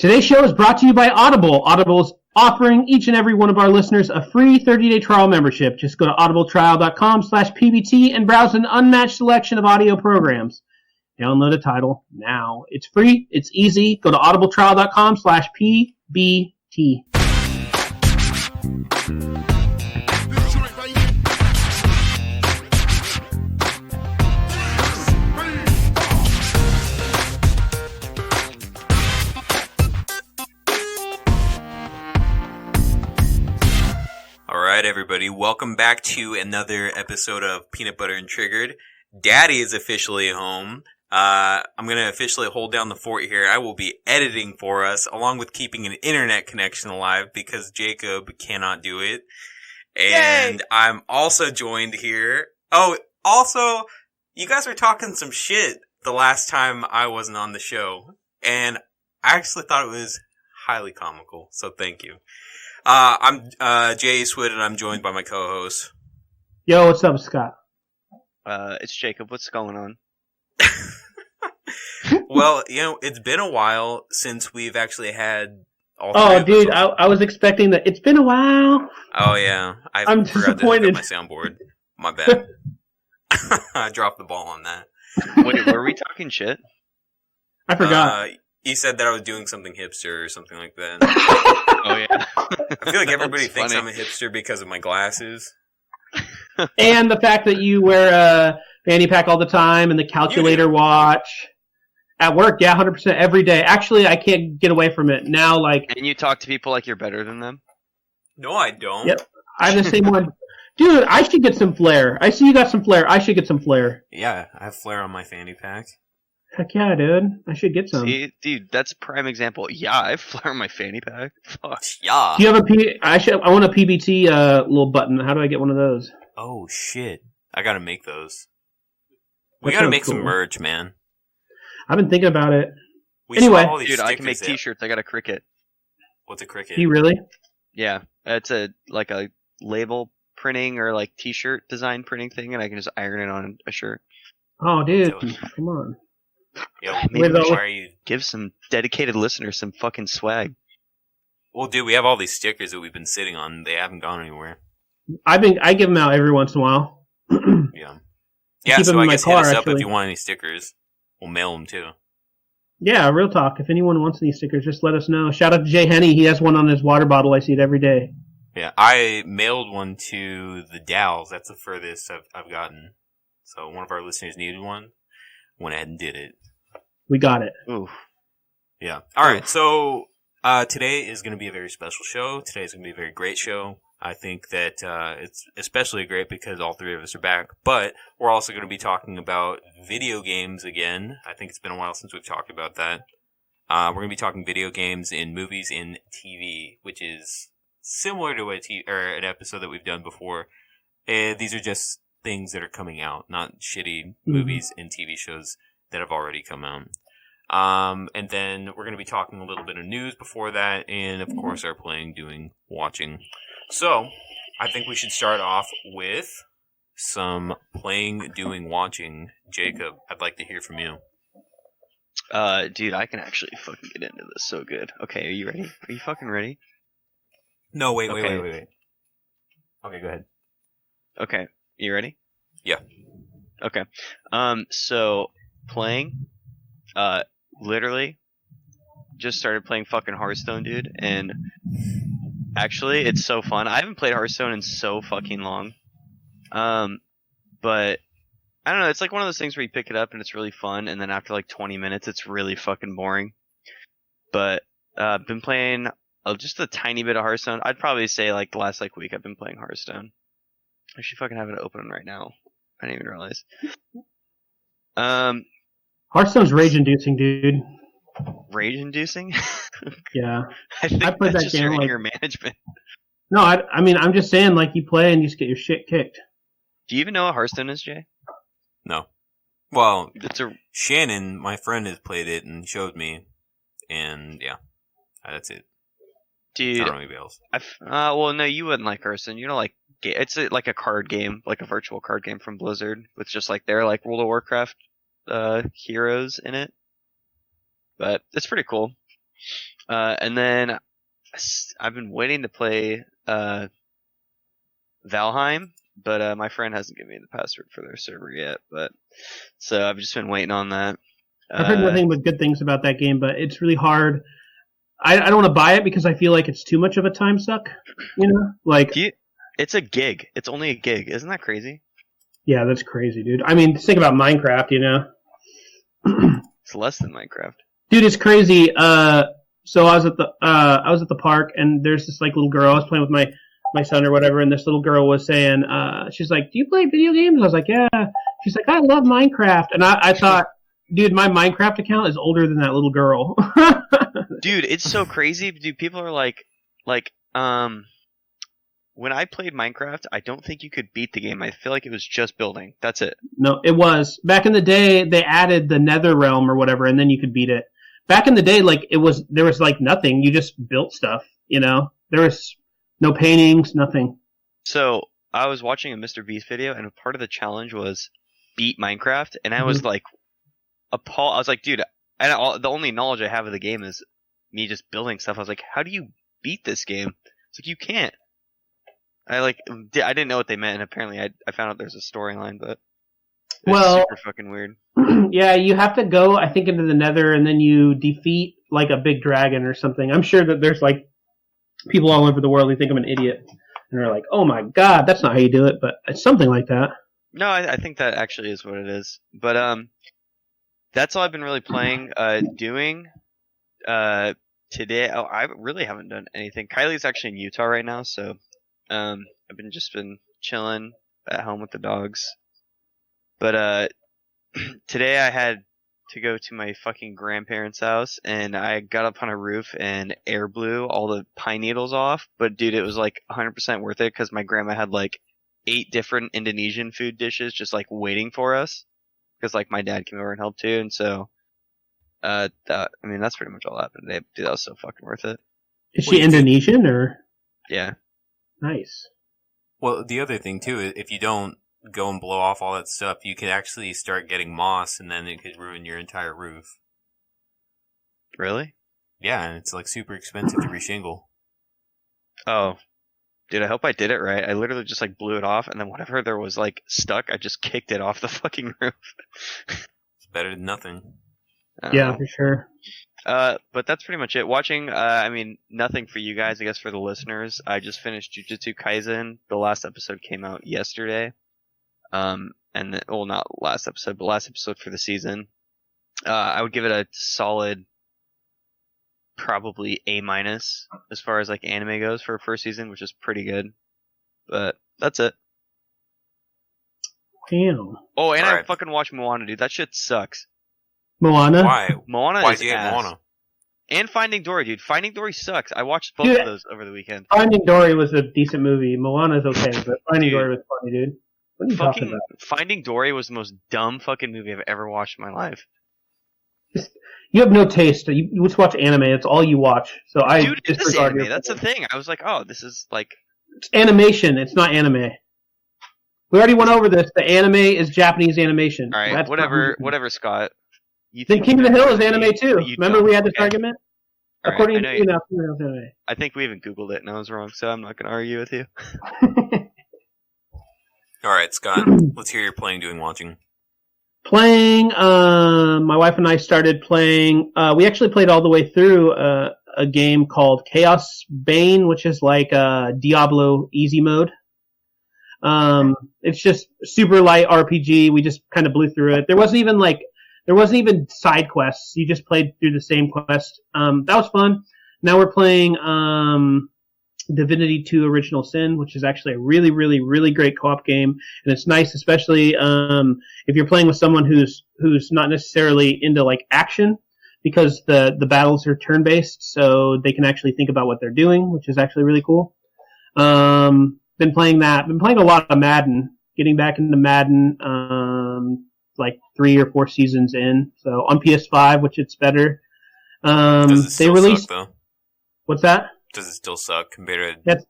Today's show is brought to you by Audible. Audible is offering each and every one of our listeners a free 30-day trial membership. Just go to audibletrial.com/PBT and browse an unmatched selection of audio programs. Download a title now. It's free. It's easy. Go to audibletrial.com/PBT. Alright everybody, welcome back to another episode of Peanut Butter and Triggered. Daddy is officially home. I'm going to officially hold down the fort here. I will be editing for us, along with keeping an internet connection alive because Jacob cannot do it. And Yay! I'm also joined here. Oh, also, you guys were talking some shit the last time I wasn't on the show. And I actually thought it was highly comical, so thank you. I'm Jay Swid, and I'm joined by my co-host. Yo, what's up, Scott? It's Jacob. What's going on? Well, you know, it's been a while since we've actually had all three Oh, dude, I was expecting that. It's been a while. Oh, yeah. I'm disappointed. My soundboard. My bad. I dropped the ball on that. Wait, were we talking shit? I forgot. You said that I was doing something hipster or something like that. Oh, yeah. I feel like everybody thinks I'm a hipster because of my glasses. And the fact that you wear a fanny pack all the time and the calculator watch. At work, yeah, 100% every day. Actually, I can't get away from it. Now, like... And you talk to people like you're better than them? No, I don't. Yep. I have the same one. Dude, I should get some flair. I see you got some flair. I should get some flair. Yeah, I have flair on my fanny pack. Heck yeah, dude. I should get some. See, dude, that's a prime example. Yeah, I have flair on my fanny pack. Fuck. Yeah. Do you have I want a PBT little button. How do I get one of those? Oh, shit. I gotta make those. We gotta make some merch, man. I've been thinking about it. Anyway. Dude, I can make t-shirts. I got a Cricut. What's a Cricut? You really? Yeah. It's a label printing or like t-shirt design printing thing, and I can just iron it on a shirt. Oh, dude. Come on. Yo, why are you... Give some dedicated listeners some fucking swag. Well, dude, we have all these stickers that we've been sitting on. They haven't gone anywhere. I give them out every once in a while. Yeah. Yeah, so I guess hit us up if you want any stickers. We'll mail them too. Yeah, real talk. If anyone wants any stickers, just let us know. Shout out to Jay Henney. He has one on his water bottle. I see it every day. Yeah, I mailed one to the Dalles. That's the furthest I've gotten. So one of our listeners needed one. Went ahead and did it. We got it. Ooh. Yeah. All right. So today is going to be a very special show. Today is going to be a very great show. I think that it's especially great because all three of us are back. But we're also going to be talking about video games again. I think it's been a while since we've talked about that. We're going to be talking video games in movies and TV, which is similar to an episode that we've done before. These are just things that are coming out, not shitty movies and TV shows that have already come out. And then we're going to be talking a little bit of news before that, and of course our playing, doing, watching. So, I think we should start off with some playing, doing, watching. Jacob, I'd like to hear from you. Dude, I can actually fucking get into this so good. Okay, are you ready? Are you fucking ready? No, wait. Okay, go ahead. Okay, you ready? Yeah. Okay. So, playing, literally, just started playing fucking Hearthstone, dude, and actually, it's so fun. I haven't played Hearthstone in so fucking long. But, I don't know, it's like one of those things where you pick it up and it's really fun, and then after like 20 minutes, it's really fucking boring. But, I've been playing just a tiny bit of Hearthstone. I'd probably say like the last like week I've been playing Hearthstone. I should fucking have it open right now. I didn't even realize. Hearthstone's rage-inducing, dude. Rage-inducing? Yeah. I think I played that's that just game your anger management. No, I mean, I'm just saying, like, you play and you just get your shit kicked. Do you even know what Hearthstone is, Jay? No. Well, it's a... Shannon, my friend, has played it and showed me, and yeah, that's it. Dude, I don't know anybody else. Well, no, you wouldn't like Hearthstone. You know, like, it's like a card game, like a virtual card game from Blizzard, with just like their like World of Warcraft heroes in it. But it's pretty cool. And then I've been waiting to play Valheim, but my friend hasn't given me the password for their server yet. But so I've just been waiting on that. I've heard nothing but good things about that game, but it's really hard. I don't want to buy it because I feel like it's too much of a time suck. You know, like it's a gig. It's only a gig. Isn't that crazy? Yeah, that's crazy, dude. I mean, think about Minecraft. You know, it's less than Minecraft. Dude, it's crazy. So I was at the park, and there's this like little girl. I was playing with my son or whatever, and this little girl was saying, she's like, "Do you play video games?" I was like, "Yeah." She's like, "I love Minecraft," and I thought, dude, my Minecraft account is older than that little girl. Dude, it's so crazy. Dude, people are like, when I played Minecraft, I don't think you could beat the game. I feel like it was just building. That's it. No, it was. Back in the day, they added the Nether Realm or whatever, and then you could beat it. Back in the day, like there was like nothing. You just built stuff, you know? There was no paintings, nothing. So I was watching a Mr. Beast video, and part of the challenge was beat Minecraft, and I was like appalled. I was like, dude, the only knowledge I have of the game is me just building stuff. I was like, how do you beat this game? It's like, you can't. I didn't know what they meant, and apparently I found out there's a storyline, but it's super fucking weird. Yeah, you have to go, I think, into the Nether, and then you defeat like a big dragon or something. I'm sure that there's like people all over the world who think I'm an idiot, and they're like, "Oh my god, that's not how you do it," but it's something like that. No, I think that actually is what it is. But that's all I've been really playing, doing. Today, I really haven't done anything. Kylie's actually in Utah right now, so I've been chilling at home with the dogs. But today I had to go to my fucking grandparents' house, and I got up on a roof and air blew all the pine needles off. But dude, it was like 100% worth it because my grandma had like 8 different Indonesian food dishes just like waiting for us. Because like my dad came over and helped too, and so that's pretty much all that happened today. Dude, that was so fucking worth it. Is she Indonesian or? Yeah. Nice. Well, the other thing too is if you don't go and blow off all that stuff, you could actually start getting moss, and then it could ruin your entire roof. Really? Yeah, and it's like super expensive to reshingle. Oh. Dude, I hope I did it right. I literally just like blew it off, and then whatever there was like stuck, I just kicked it off the fucking roof. It's better than nothing. Yeah, for sure. But that's pretty much it. Watching, nothing for you guys, I guess for the listeners. I just finished Jujutsu Kaisen. The last episode came out yesterday. Not last episode, but last episode for the season. I would give it a solid probably A- as far as like anime goes for a first season, which is pretty good. But that's it. Damn. Oh, and I fucking watched Moana, dude. That shit sucks. Moana? Why? Moana Why is do you hate Moana? And Finding Dory, dude. Finding Dory sucks. I watched both of those over the weekend. Finding Dory was a decent movie. Moana's okay, but Finding Dory was funny, dude. What are you talking about? Finding Dory was the most dumb fucking movie I've ever watched in my life. You have no taste. You just watch anime. It's all you watch. So Dude, it's anime. That's the thing. I was like, oh, this is like... It's animation. It's not anime. We already went over this. The anime is Japanese animation. All right, whatever, Scott. Then King of the Hill is anime too. Remember we had this argument? All According right, to you now, King of the Hill is anime. I think we even Googled it and I was wrong, so I'm not going to argue with you. All right, Scott, let's hear your playing, doing, watching. Playing, my wife and I started playing, we actually played all the way through a game called Chaos Bane, which is like Diablo easy mode. It's just super light RPG. We just kind of blew through it. There wasn't even side quests. You just played through the same quest. That was fun. Now we're playing Divinity 2 Original Sin, which is actually a really, really, really great co-op game, and it's nice, especially if you're playing with someone who's not necessarily into like action, because the battles are turn-based, so they can actually think about what they're doing, which is actually really cool. Been playing that. Been playing a lot of Madden. Getting back into Madden, like 3 or 4 seasons in. So on PS5, which it's better. Does it still suck, though? What's that? Does it still suck compared to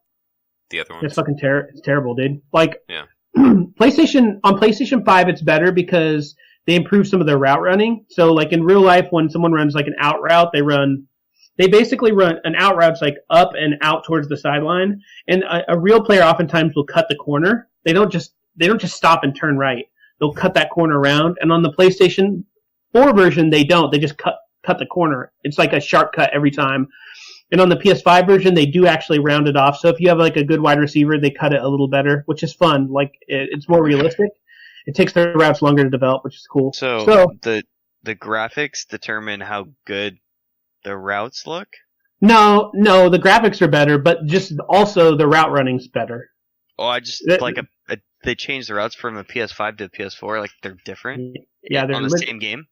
the other ones? It's fucking it's terrible, dude. Like, yeah. PlayStation 5, it's better because they improve some of their route running. So, like in real life, when someone runs like an out route, they they basically run an out route's like up and out towards the sideline, and a real player oftentimes will cut the corner. They don't just stop and turn right. They'll cut that corner around, and on the PlayStation 4 version, they don't. They just cut the corner. It's like a sharp cut every time. And on the PS5 version, they do actually round it off. So if you have like a good wide receiver, they cut it a little better, which is fun. Like it's more realistic. It takes the routes longer to develop, which is cool. So the graphics determine how good the routes look? No, the graphics are better, but just also the route running's better. Oh, I just they changed the routes from a PS5 to a PS4. Like they're different. Yeah, they're on the same game.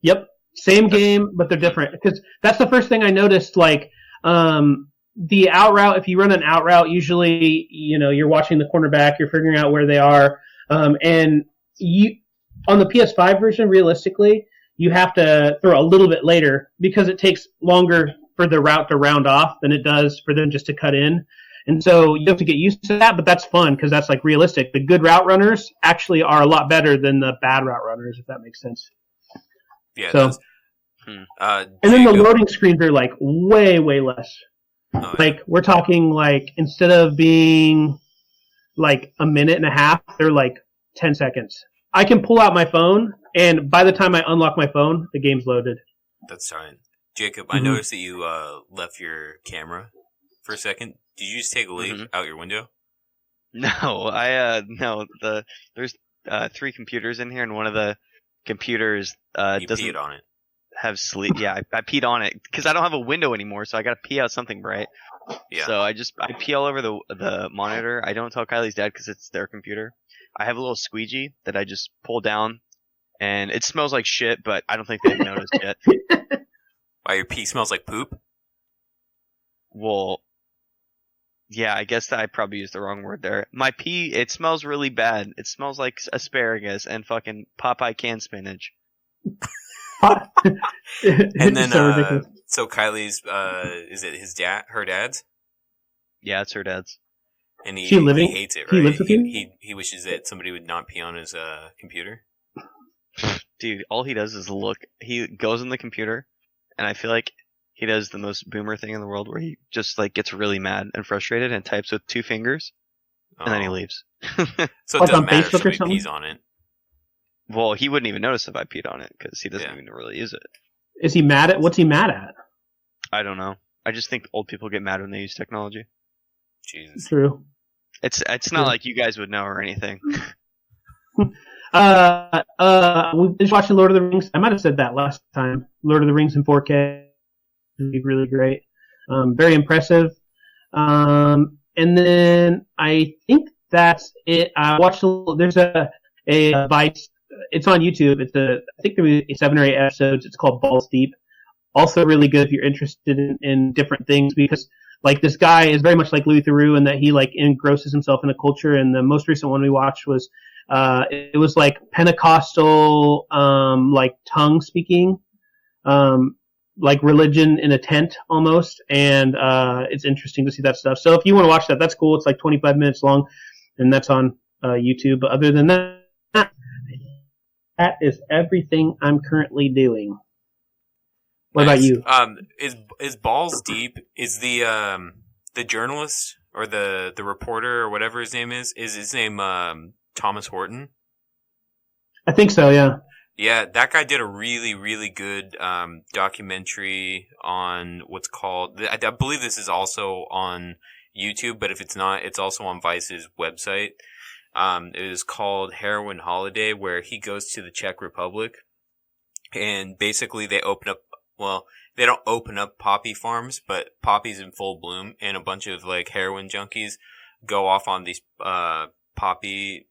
Yep, same game, but they're different. Because that's the first thing I noticed. Like the out route, if you run an out route, usually you're watching the cornerback, you're figuring out where they are, and you on the PS5 version, realistically, you have to throw a little bit later because it takes longer for the route to round off than it does for them just to cut in. And so you have to get used to that, but that's fun because that's like realistic. The good route runners actually are a lot better than the bad route runners, if that makes sense. Yeah. So, and then the loading screens are like way, way less. Oh, like we're talking like instead of being like a minute and a half, they're like 10 seconds. I can pull out my phone, and by the time I unlock my phone, the game's loaded. That's fine. Jacob, I noticed that you left your camera for a second. Did you just take a leak out your window? No, there's 3 computers in here, and one of the computers you doesn't peed on it. have sleep. Yeah, I peed on it because I don't have a window anymore, so I got to pee out something bright. Yeah. So I pee all over the monitor. I don't tell Kylie's dad because it's their computer. I have a little squeegee that I just pull down, and it smells like shit, but I don't think they've noticed yet. Why, your pee smells like poop? Well, yeah, I guess that I probably used the wrong word there. My pee, it smells really bad. It smells like asparagus and fucking Popeye canned spinach. And then, so so Kylie's, is it her dad's? Yeah, it's her dad's. And he hates it, right? He lives with you? He wishes that somebody would not pee on his computer. Dude, all he does is look. He goes in the computer, and I feel like he does the most boomer thing in the world, where he just like gets really mad and frustrated and types with 2 fingers, and then he leaves. So it Like doesn't on matter Facebook if or somebody something? pees on it. Well, he wouldn't even notice if I peed on it because he doesn't even really use it. Is he mad at? What's he mad at? I don't know. I just think old people get mad when they use technology. Jesus. True. It's not like you guys would know or anything. We've been watching Lord of the Rings. I might have said that last time. Lord of the Rings in 4K would be really great. Very impressive. And then I think that's it. I watched there's a Vice. It's on YouTube. I think there was 7 or 8 episodes. It's called Balls Deep. Also really good if you're interested in different things, because like this guy is very much like Louis Theroux in that he like engrosses himself in a culture. And the most recent one we watched was it was like Pentecostal like tongue speaking, like religion in a tent almost, and it's interesting to see that stuff. So if you want to watch that, that's cool. It's like 25 minutes long, and that's on YouTube. But other than that, that is everything I'm currently doing. What about you? Is Balls Deep, is the journalist or the reporter or whatever his name is his name Thomas Horton? I think so, yeah. Yeah, that guy did a really, really good documentary on what's called, I believe this is also on YouTube, but if it's not, it's also on Vice's website. It is called Heroin Holiday, where he goes to the Czech Republic, and basically they don't open up poppy farms, but poppies in full bloom, and a bunch of like heroin junkies go off on these poppy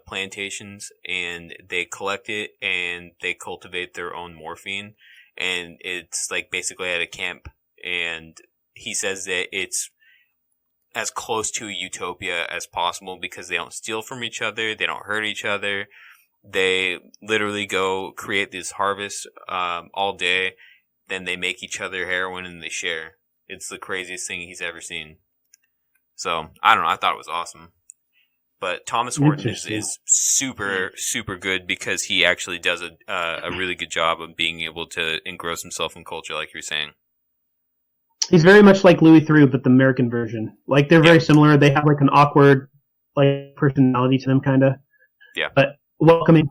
plantations, and they collect it and they cultivate their own morphine, and it's like basically at a camp, and he says that it's as close to utopia as possible because they don't steal from each other, they don't hurt each other, they literally go create this harvest all day, then they make each other heroin and they share. It's the craziest thing he's ever seen. So, I don't know, I thought it was awesome. But Thomas Horton is super, super good because he actually does a really good job of being able to engross himself in culture, like you were saying. He's very much like Louis Theroux, but the American version. Like they're very similar. They have like an awkward like personality to them, kind of. Yeah. But welcoming.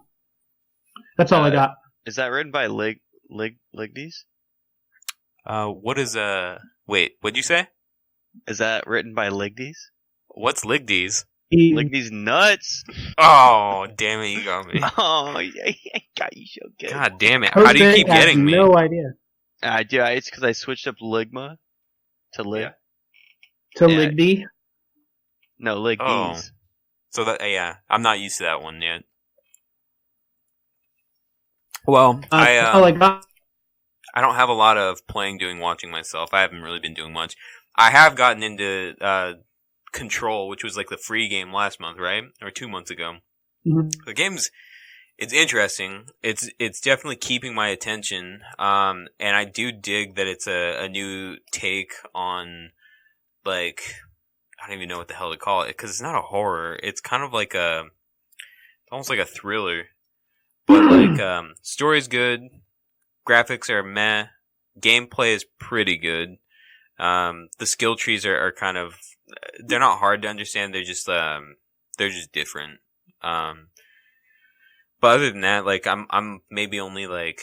That's all I got. Is that written by Ligdies? What is Wait, what'd you say? Is that written by Ligdies? What's Ligdies? Ligdies nuts. Oh, damn it, you got me. Oh, yeah, got you so good. God damn it. How do you keep getting me? No idea. I do. It's because I switched up Ligma to Lig. Yeah. To Ligdy? No, Ligdies. Oh. So that, yeah, I'm not used to that one yet. Well, I don't have a lot of playing, doing, watching myself. I haven't really been doing much. I have gotten into Control, which was like the free game last month, right? Or 2 months ago. Mm-hmm. The game's, it's interesting. It's definitely keeping my attention. And I do dig that it's a new take on, like, I don't even know what the hell to call it, because it's not a horror. It's kind of like almost like a thriller. But like, story's good, graphics are meh, gameplay is pretty good. The skill trees are kind of, they're not hard to understand. They're just different. But other than that, like, I'm maybe only like,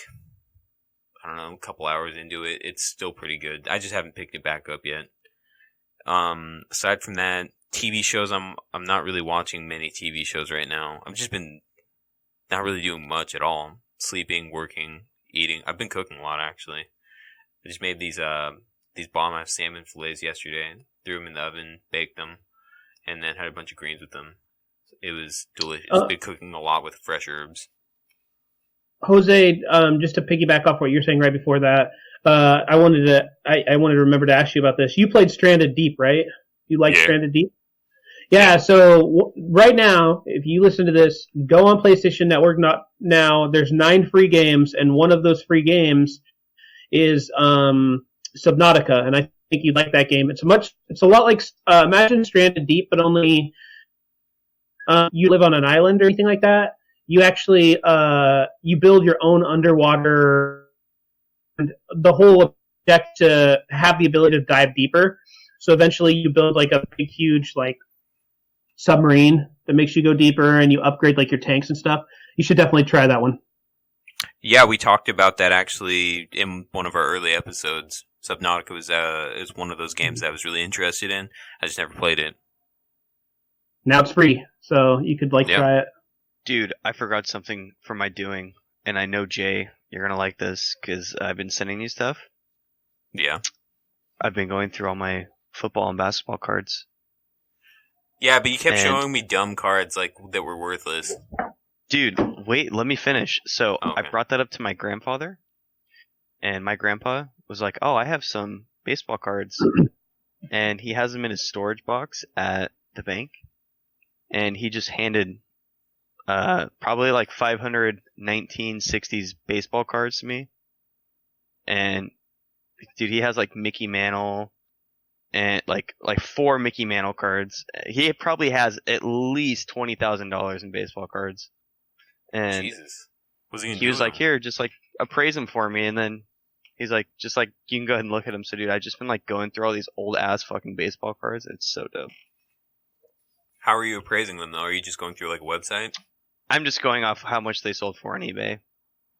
I don't know, a couple hours into it. It's still pretty good. I just haven't picked it back up yet. Aside from that, TV shows, I'm not really watching many TV shows right now. I've just been not really doing much at all. Sleeping, working, eating. I've been cooking a lot, actually. I just made these bomb-ass salmon fillets yesterday. Threw them in the oven, baked them, and then had a bunch of greens with them. It was delicious. Been cooking a lot with fresh herbs. Jose, just to piggyback off what you're saying right before that, I wanted to remember to ask you about this. You played Stranded Deep, right? You like Stranded Deep? Yeah, so right now, if you listen to this, go on PlayStation Network now. There's 9 free games, and one of those free games is Subnautica, and I think you'd like that game. It's a lot like imagine Stranded Deep, but only you live on an island or anything like that. You actually you build your own underwater. And the whole object to have the ability to dive deeper. So eventually, you build like a big, huge like submarine that makes you go deeper, and you upgrade like your tanks and stuff. You should definitely try that one. Yeah, we talked about that actually in one of our early episodes. Subnautica is one of those games that I was really interested in. I just never played it. Now it's free, so you could try it. Dude, I forgot something for my doing, and I know Jay, you're gonna like this because I've been sending you stuff. Yeah. I've been going through all my football and basketball cards. Yeah, but you kept showing me dumb cards like that were worthless. Dude, wait, let me finish. So okay. I brought that up to my grandfather, and my grandpa was like, "Oh, I have some baseball cards," and he has them in his storage box at the bank, and he just handed probably like 500 1960s baseball cards to me, and dude, he has like Mickey Mantle. And like 4 Mickey Mantle cards. He probably has at least $20,000 in baseball cards. And Jesus, he was like, "Here, just like appraise them for me." And then he's like, "Just like you can go ahead and look at them." So, dude, I've just been like going through all these old ass fucking baseball cards. It's so dope. How are you appraising them though? Are you just going through like a website? I'm just going off how much they sold for on eBay.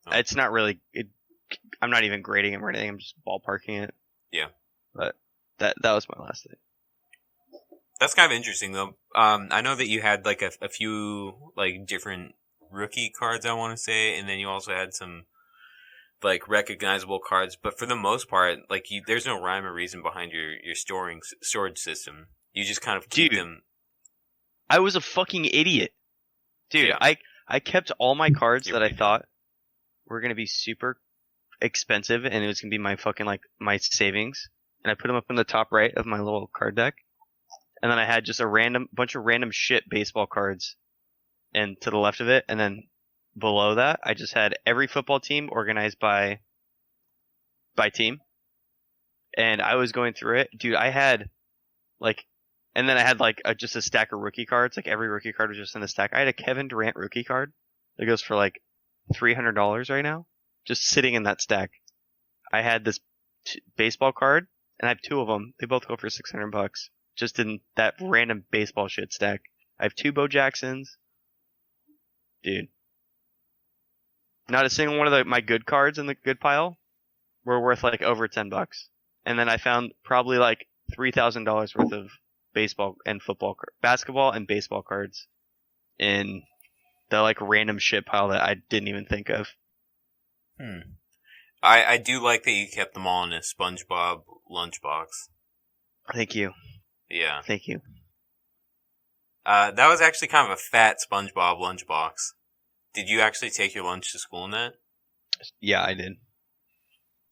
Oh. It's not really. I'm not even grading them or anything. I'm just ballparking it. Yeah, but. That was my last thing. That's kind of interesting, though. I know that you had like a few like different rookie cards, I want to say, and then you also had some like recognizable cards. But for the most part, like there's no rhyme or reason behind your storage system. You just kind of keep them. I was a fucking idiot, dude. Yeah. I kept all my cards that I thought were gonna be super expensive, and it was gonna be my fucking like my savings. And I put them up in the top right of my little card deck. And then I had just a bunch of random shit baseball cards. And to the left of it, and then below that, I just had every football team organized by team. And I was going through it. Dude, I had like, and then I had like just a stack of rookie cards. Like every rookie card was just in a stack. I had a Kevin Durant rookie card that goes for like $300 right now. Just sitting in that stack. I had this baseball card and I have 2 of them. They both go for $600, just in that random baseball shit stack. I have 2 Bo Jacksons. Dude. Not a single one of my good cards in the good pile were worth like over $10. And then I found probably like $3,000 worth of baseball and basketball and baseball cards in the like random shit pile that I didn't even think of. I do like that you kept them all in a SpongeBob lunchbox. Thank you. Yeah. Thank you. That was actually kind of a fat SpongeBob lunchbox. Did you actually take your lunch to school in that? Yeah, I did.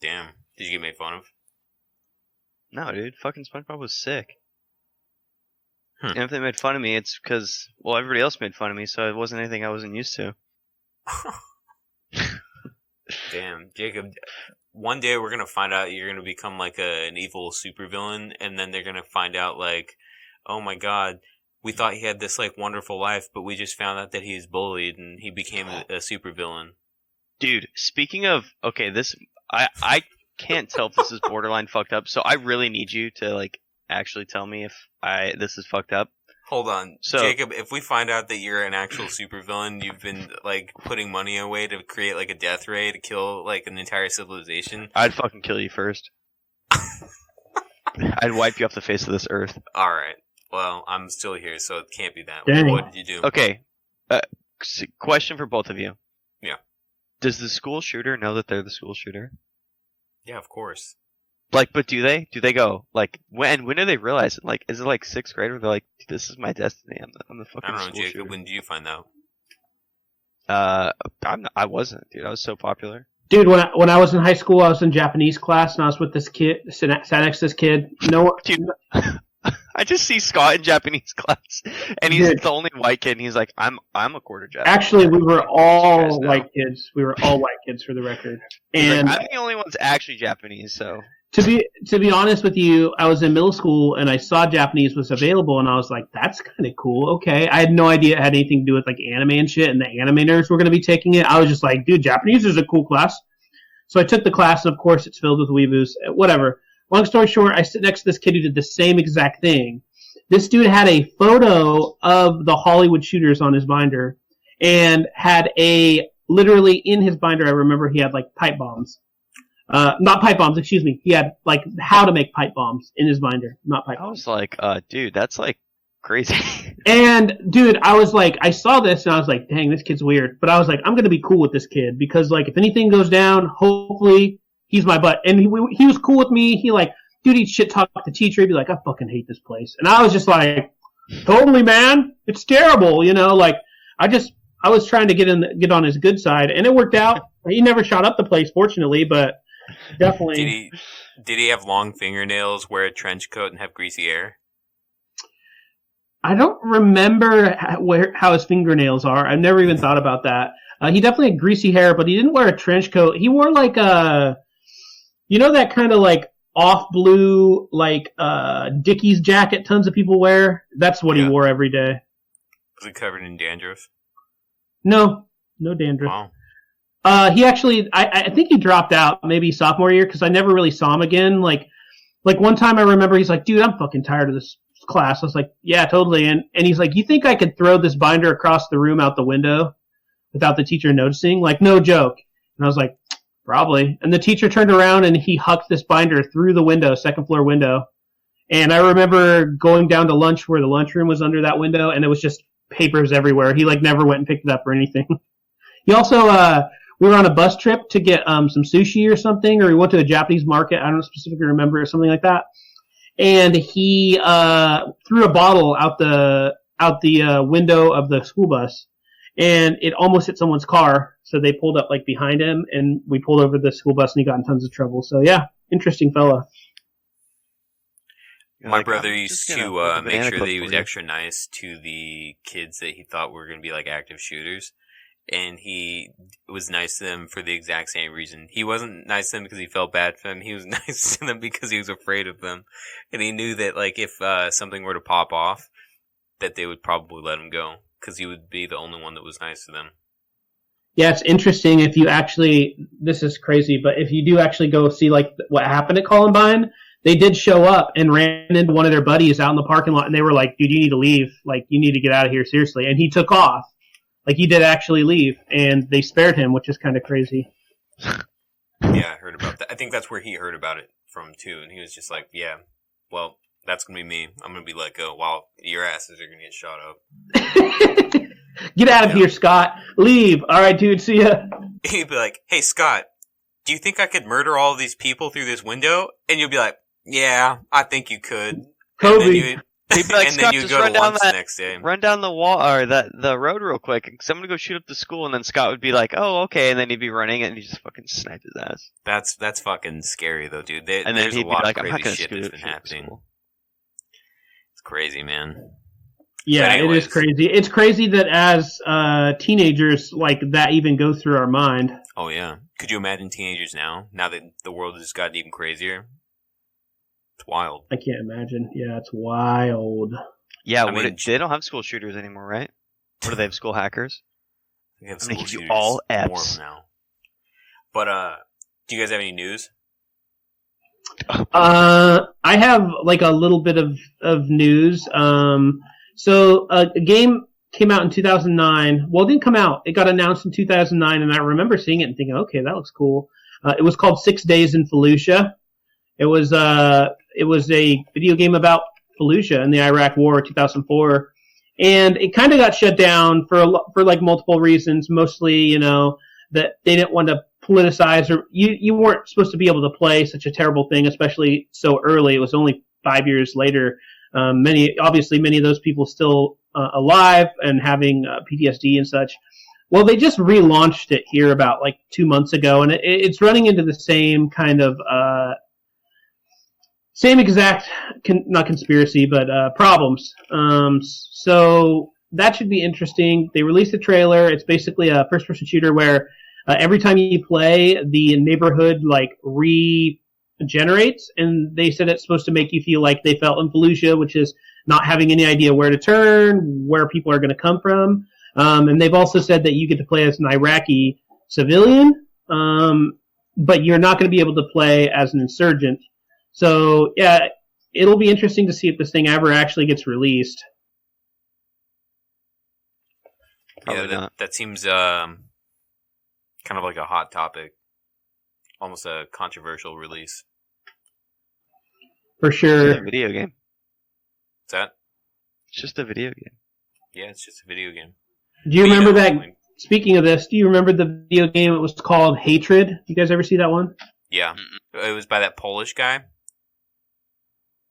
Damn. Did you get made fun of? No, dude. Fucking SpongeBob was sick. And if they made fun of me, it's because, well, everybody else made fun of me, so it wasn't anything I wasn't used to. Damn, Jacob. One day we're going to find out you're going to become like an evil supervillain, and then they're going to find out like, oh my god, we thought he had this like wonderful life, but we just found out that he was bullied and he became a supervillain. Dude, speaking of, okay, this, I can't tell if this is borderline fucked up, so I really need you to like actually tell me if this is fucked up. Hold on. So, Jacob, if we find out that you're an actual supervillain, you've been like putting money away to create like a death ray to kill like an entire civilization. I'd fucking kill you first. I'd wipe you off the face of this earth. Alright. Well, I'm still here, so it can't be that. Dang. What did you do? Okay. Question for both of you. Yeah. Does the school shooter know that they're the school shooter? Yeah, of course. Like, but do they? Do they go, like, when do they realize it? Like, is it like 6th grade where they're like, this is my destiny, I'm the fucking I don't know, school Jacob, shooter? when did you find out? I wasn't, dude. I was so popular. Dude, when I was in high school, I was in Japanese class, and I was with this kid, sat next to this kid. Dude, I just see Scott in Japanese class, and he's Dude. the only white kid, and he's like, I'm a quarter Japanese. Actually, we were all You guys know. white kids. We were all white kids, for the record. He's And like, I'm the only one that's actually Japanese, so. to be honest with you, I was in middle school and I saw Japanese was available, and I was like, that's kind of cool. Okay, I had no idea it had anything to do with like anime and shit, and the anime nerds were going to be taking it. I was just like, dude, Japanese is a cool class. So I took the class, and of course, it's filled with weeboos. Whatever. Long story short, I sit next to this kid who did the same exact thing. This dude had a photo of the Hollywood shooters on his binder, and had literally in his binder, I remember he had like pipe bombs. Not pipe bombs, excuse me. He had like how to make pipe bombs in his binder, not pipe I bombs. was like, dude, that's like crazy. And dude, I was like, I saw this and I was like, dang, this kid's weird. But I was like, I'm gonna be cool with this kid because like if anything goes down, hopefully he's my butt. And he was cool with me. He like, dude, he'd shit talk the teacher. He'd be like, I fucking hate this place. And I was just like, totally, man, it's terrible. You know, like I was trying to get on his good side, and it worked out. He never shot up the place, fortunately, but definitely. Did he have long fingernails, wear a trench coat, and have greasy hair? I don't remember how his fingernails are. I've never even thought about that. He definitely had greasy hair, but he didn't wear a trench coat. He wore like that kind of like off blue, like Dickies jacket tons of people wear. That's what he wore every day. Was it covered in dandruff? No dandruff. Wow. He actually, I think he dropped out maybe sophomore year because I never really saw him again. Like one time I remember he's like, dude, I'm fucking tired of this class. I was like, yeah, totally. And he's like, you think I could throw this binder across the room out the window without the teacher noticing? Like, no joke. And I was like, probably. And the teacher turned around and he hucked this binder through the window, second floor window. And I remember going down to lunch where the lunchroom was under that window, and it was just papers everywhere. He like never went and picked it up or anything. He also, we were on a bus trip to get some sushi or something, or we went to a Japanese market. I don't specifically remember, or something like that. And he threw a bottle out the window of the school bus, and it almost hit someone's car. So they pulled up like behind him, and we pulled over the school bus, and he got in tons of trouble. So yeah, interesting fella. My brother used to make sure that he was extra nice to the kids that he thought were going to be like active shooters. And he was nice to them for the exact same reason. He wasn't nice to them because he felt bad for them. He was nice to them because he was afraid of them. And he knew that like if something were to pop off, that they would probably let him go because he would be the only one that was nice to them. Yeah, it's interesting if you actually, this is crazy, but if you do actually go see like what happened at Columbine, they did show up and ran into one of their buddies out in the parking lot, and they were like, dude, you need to leave. Like, you need to get out of here, seriously. And he took off. Like, he did actually leave, and they spared him, which is kind of crazy. Yeah, I heard about that. I think that's where he heard about it from, too, and he was just like, yeah, well, that's going to be me. I'm going to be let go while your asses are going to get shot up. Get out of here, Scott. Leave. All right, dude, see ya. He'd be like, hey, Scott, do you think I could murder all of these people through this window? And you'll be like, yeah, I think you could. Kobe. He'd be like, and Scott, then you just go run to down lunch the next day. run down the wall or the road real quick. Someone go shoot up the school, and then Scott would be like, "Oh, okay," and then he'd be running, and he'd just fucking snipe his ass. That's fucking scary though, dude. And then there's he'd a lot be like, of "I'm not crazy gonna shit that's been happening. It's crazy, man. Yeah, But it anyways. is crazy. It's crazy that as teenagers, like, that even goes through our mind. Oh yeah. Could you imagine teenagers now? Now that the world has gotten even crazier, it's wild. I can't imagine. Yeah, it's wild. Yeah, I mean, they don't have school shooters anymore, right? Or do they have school hackers? We have I'm gonna school give you shooters, all more of Fs. them now. But do you guys have any news? I have like a little bit of news. So a game came out in 2009. Well, it didn't come out. It got announced in 2009, and I remember seeing it and thinking, okay, that looks cool. It was called 6 Days in Fallujah. It was a video game about Fallujah in the Iraq War, 2004, and it kind of got shut down for like multiple reasons. Mostly, you know, that they didn't want to politicize, or you weren't supposed to be able to play such a terrible thing, especially so early. It was only 5 years later. Many of those people still alive and having PTSD and such. Well, they just relaunched it here about like 2 months ago, and it's running into the same kind of same exact not conspiracy, but problems. So that should be interesting. They released a trailer. It's basically a first-person shooter where every time you play, the neighborhood like regenerates, and they said it's supposed to make you feel like they felt in Fallujah, which is not having any idea where to turn, where people are going to come from. And they've also said that you get to play as an Iraqi civilian, but you're not going to be able to play as an insurgent. So, yeah, it'll be interesting to see if this thing ever actually gets released. Probably Yeah, not. that seems kind of like a hot topic. Almost a controversial release. For It's just sure. a video game. Is that? It's just a video game. Yeah, it's just a video game. Do you But, remember know, that? like, Speaking of this, do you remember the video game? It was called Hatred. You guys ever see that one? Yeah. It was by that Polish guy.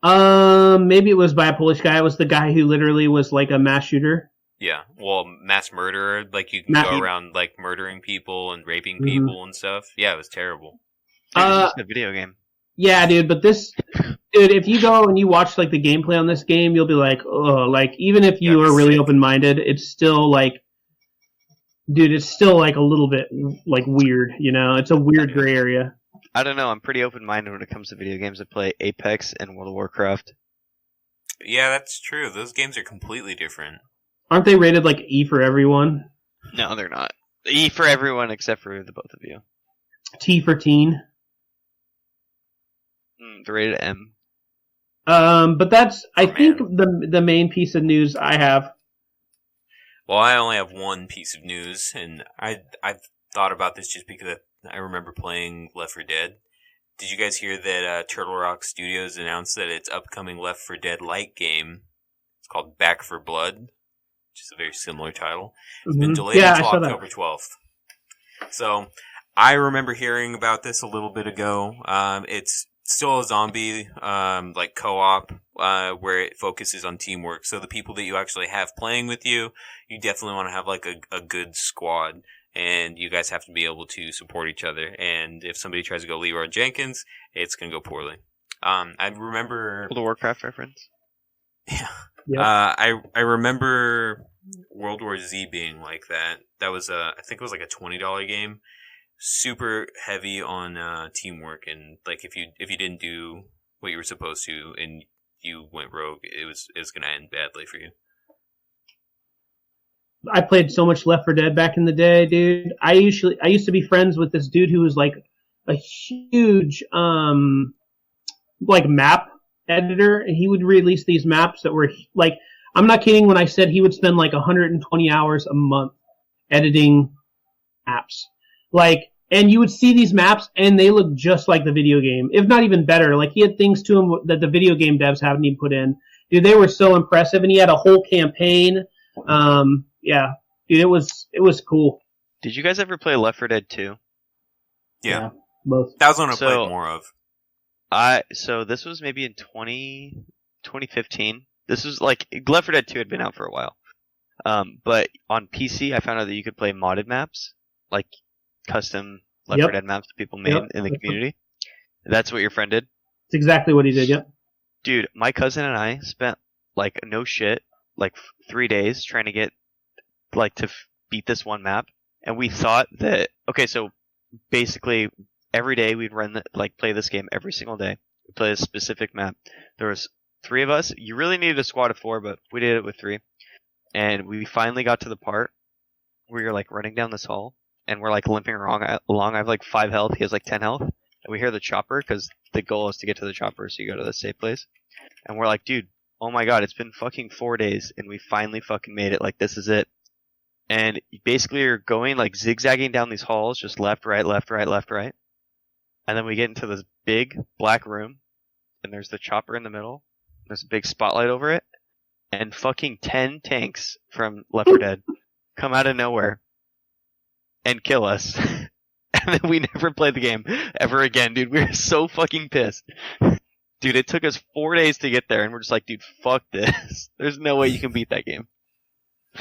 Maybe it was by a Polish guy. It was the guy who literally was like a mass shooter. Yeah. Well, mass murderer. Like, you can Ma- go around, like, murdering people and raping Mhm. people and stuff. Yeah, it was terrible. It's Uh, just a video game. Yeah, dude, but dude, if you go and you watch like the gameplay on this game, you'll be like, oh, like even if you Yeah, are really sick. open-minded, it's still like, dude, it's still like a little bit like weird, you know? It's a weird gray area. I don't know. I'm pretty open-minded when it comes to video games. I play Apex and World of Warcraft. Yeah, that's true. Those games are completely different. Aren't they rated like E for everyone? No, they're not. E for everyone except for the both of you. T for teen. They're rated M. But that's, I Oh, think, man. the main piece of news I have. Well, I only have one piece of news, and I've thought about this just because I remember playing Left 4 Dead. Did you guys hear that Turtle Rock Studios announced that its upcoming Left 4 Dead Light game, it's called Back for Blood, which is a very similar title, it's been Mhm. delayed Yeah, I until saw that. October 12th. So, I remember hearing about this a little bit ago. It's still a zombie, like co-op, where it focuses on teamwork. So the people that you actually have playing with you, you definitely want to have like a good squad, and you guys have to be able to support each other. And if somebody tries to go Leroy Jenkins, it's gonna go poorly. I remember, World of Warcraft reference. yeah. Yep. I remember World War Z being like that. That was I think it was like a $20 game. Super heavy on teamwork, and like if you didn't do what you were supposed to and you went rogue, it was gonna end badly for you. I played so much Left 4 Dead back in the day, dude. I used to be friends with this dude who was like a huge like map editor, and he would release these maps that were like, I'm not kidding when I said he would spend like 120 hours a month editing maps. Like, and you would see these maps and they look just like the video game, if not even better. Like, he had things to them that the video game devs haven't even put in. Dude, they were so impressive, and he had a whole campaign. Yeah, dude, it was cool. Did you guys ever play Left 4 Dead 2? Yeah. Both. That was one I played more of. So this was maybe in 2015. This was like Left 4 Dead 2 had been out for a while. But on PC, I found out that you could play modded maps, like custom Left 4 Dead maps that people made in the community. That's what your friend did? That's exactly what he did, yep. Dude, my cousin and I spent, like, no shit, like 3 days trying to get, like, to beat this one map. And we thought that, okay, so basically every day we'd play this game every single day. We'd play a specific map. There was 3 of us. You really needed a squad of 4, but we did it with 3. And we finally got to the part where you're, like, running down this hall, and we're, like, limping along. I have, like, 5 health. He has, like, 10 health. And we hear the chopper, because the goal is to get to the chopper, so you go to the safe place. And we're like, dude, oh my god, it's been fucking 4 days, and we finally fucking made it. Like, this is it. And basically you're going, like, zigzagging down these halls, just left, right, left, right, left, right. And then we get into this big black room, and there's the chopper in the middle. There's a big spotlight over it, and fucking 10 tanks from Left 4 Dead come out of nowhere and kill us. And then we never played the game ever again, dude. We were so fucking pissed. Dude, it took us 4 days to get there, and we're just like, dude, fuck this. There's no way you can beat that game.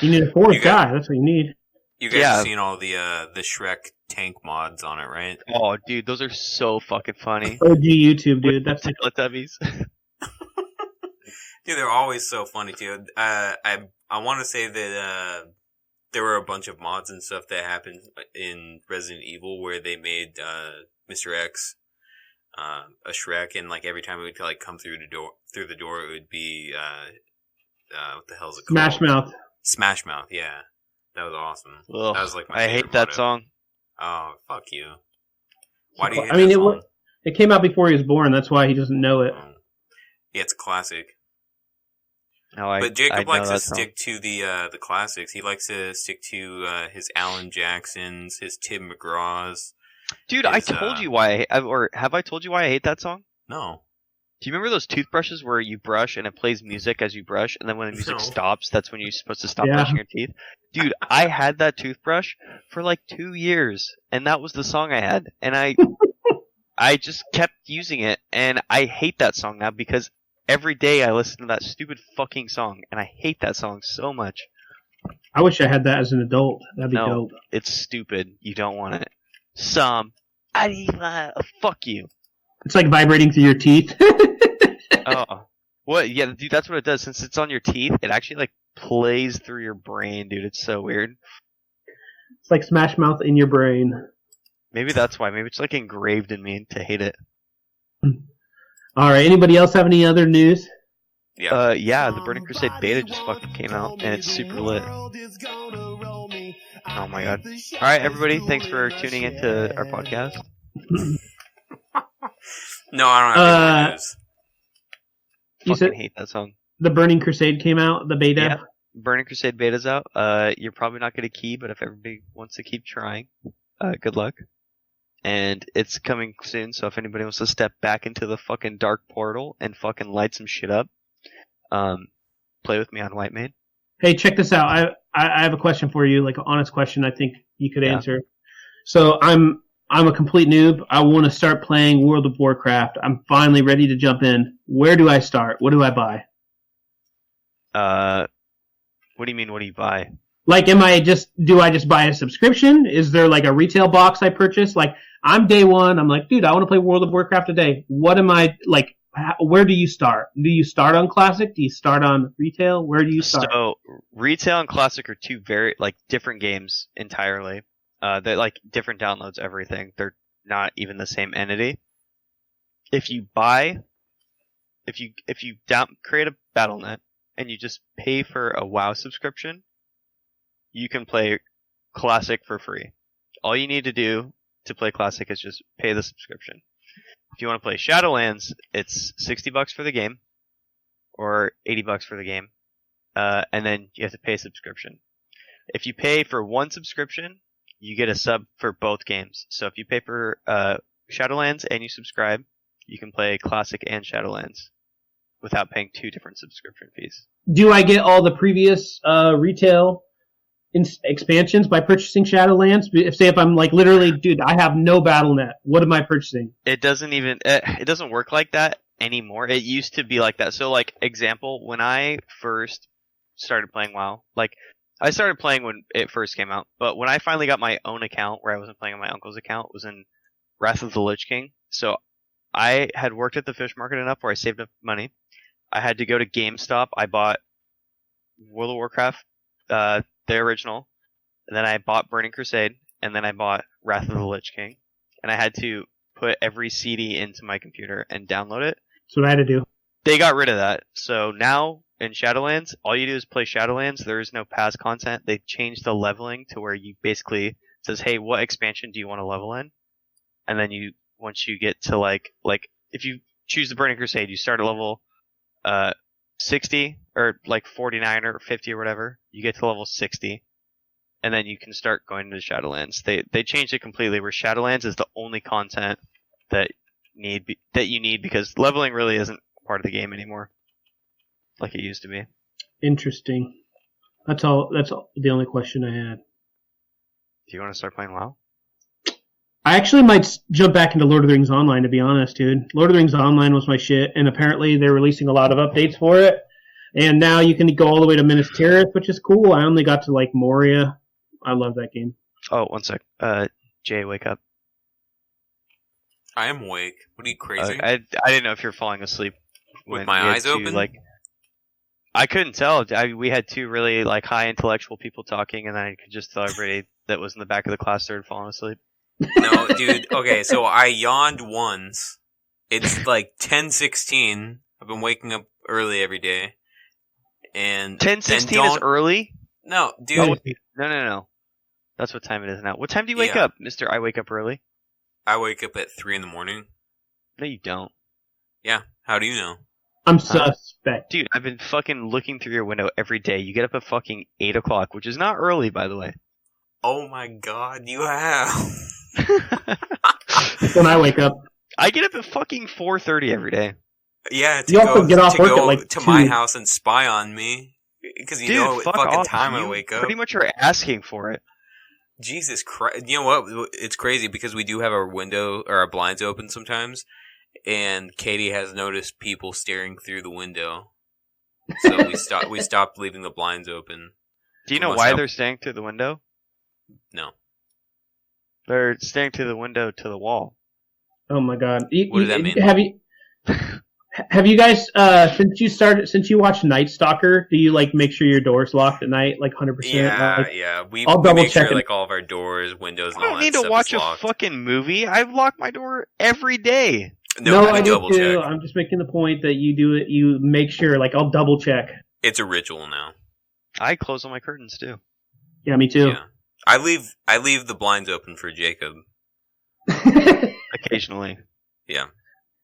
You need a 4th guy. That's what you need. You guys have seen all the Shrek tank mods on it, right? Oh, dude, those are so fucking funny. OG YouTube, dude. That's like Teletubbies. Dude, they're always so funny too. I want to say that there were a bunch of mods and stuff that happened in Resident Evil where they made Mr. X a Shrek, and like every time it would like come through the door, it would be what the hell is it called? Smash Mouth. Smash Mouth, yeah, that was awesome. Ugh, that was like my I hate that song. Oh, fuck you! Why do you hate I mean, that song? it came out before he was born. That's why he doesn't know it. Yeah, it's a classic. No, but Jacob likes to stick to the classics. He likes to stick to his Alan Jacksons, his Tim McGraws. Dude, I told you why, or have I told you why I hate that song? No. Do you remember those toothbrushes where you brush and it plays music as you brush, and then when the music stops, that's when you're supposed to stop brushing your teeth? Dude, I had that toothbrush for like 2 years, and that was the song I had, and I just kept using it, and I hate that song now because every day I listen to that stupid fucking song, and I hate that song so much. I wish I had that as an adult. That'd be dope. It's stupid. You don't want it. Fuck you. It's like vibrating through your teeth. Oh. What? Yeah, dude, that's what it does. Since it's on your teeth, it actually, like, plays through your brain, dude. It's so weird. It's like Smash Mouth in your brain. Maybe that's why. Maybe it's, like, engraved in me to hate it. All right. Anybody else have any other news? Yeah, the Burning Crusade beta just fucking came out, and it's super lit. Oh my god. Alright, everybody, thanks for tuning into our podcast. No, I don't have any news. You fucking said hate that song. The Burning Crusade came out, the beta? Yeah, Burning Crusade beta's out. You're probably not going to key, but if everybody wants to keep trying, good luck. And it's coming soon, so if anybody wants to step back into the fucking dark portal and fucking light some shit up, play with me on White Maid. Hey, check this out. I have a question for you, like an honest question I think you could answer. So I'm a complete noob. I want to start playing World of Warcraft. I'm finally ready to jump in. Where do I start? What do I buy? What do you mean, what do you buy? Like, do I just buy a subscription? Is there like a retail box I purchase? Like, I'm day one. I'm like, dude, I want to play World of Warcraft today. What am I, like, where do you start? Do you start on Classic? Do you start on retail? Where do you start? So, retail and Classic are two very, like, different games entirely. They're, like, different downloads, everything. They're not even the same entity. If you create a BattleNet, and you just pay for a WoW subscription, you can play Classic for free. All you need to do to play Classic is just pay the subscription. If you want to play Shadowlands, it's $60 for the game, or $80 for the game, and then you have to pay a subscription. If you pay for one subscription, you get a sub for both games. So if you pay for Shadowlands and you subscribe, you can play Classic and Shadowlands without paying 2 different subscription fees. Do I get all the previous retail expansions by purchasing Shadowlands? If I'm like literally, dude, I have no BattleNet. What am I purchasing? It doesn't work like that anymore. It used to be like that. So like example, when I first started playing WoW, like I started playing when it first came out, but when I finally got my own account where I wasn't playing on my uncle's account, was in Wrath of the Lich King. So I had worked at the fish market enough where I saved up money. I had to go to GameStop. I bought World of Warcraft, the original, and then I bought Burning Crusade, and then I bought Wrath of the Lich King, and I had to put every CD into my computer and download it. That's what I had to do. They got rid of that. So now in Shadowlands, all you do is play Shadowlands. There is no past content. They changed the leveling to where you basically says, hey, what expansion do you want to level in? And then once you get to like if you choose the Burning Crusade, you start at level 60 or like 49 or 50 or whatever. You get to level 60, and then you can start going into Shadowlands. They changed it completely where Shadowlands is the only content that you need because leveling really isn't part of the game anymore like it used to be. Interesting. That's the only question I had. Do you want to start playing WoW? I actually might jump back into Lord of the Rings Online, to be honest, dude. Lord of the Rings Online was my shit, and apparently they're releasing a lot of updates for it. And now you can go all the way to Minas Tirith, which is cool. I only got to, like, Moria. I love that game. Oh, one sec. Jay, wake up. I am awake. What are you, crazy? I didn't know if you're falling asleep. With my eyes open? Like, I couldn't tell. We had 2 really, like, high intellectual people talking, and then I could just tell everybody that was in the back of the class started falling asleep. No, dude. Okay, so I yawned once. It's like 10:16. I've been waking up early every day. And 10:16 is early? No, dude. No. That's what time it is now. What time do you wake up, Mr. I wake up early? I wake up at 3 in the morning. No, you don't. Yeah. How do you know? I'm suspect. Dude, I've been fucking looking through your window every day. You get up at fucking 8 o'clock, which is not early, by the way. Oh my god, you have. When I wake up. I get up at fucking 4:30 every day. Yeah, you also get off work at like to 2. my house and spy on me. Because you know what fucking off. time I wake up. Pretty much are asking for it. Jesus Christ. You know what? It's crazy because we do have our window or our blinds open sometimes. And Katie has noticed people staring through the window. So we stopped leaving the blinds open. Do you know why they're staring through the window? No. They're staring through the window to the wall. Oh my god. What does that mean? Have you guys since you watched Night Stalker, do you like make sure your door's locked at night like 100%? Yeah. I'll double make check sure like all of our doors, windows, and I all don't that need stuff to watch is a locked. fucking movie. I lock my door every day. No, I do double too. check. I'm just making the point that you do it. You make sure, like I'll double check. It's a ritual now. I close all my curtains too. Yeah, me too. Yeah. I leave the blinds open for Jacob. Occasionally. Yeah.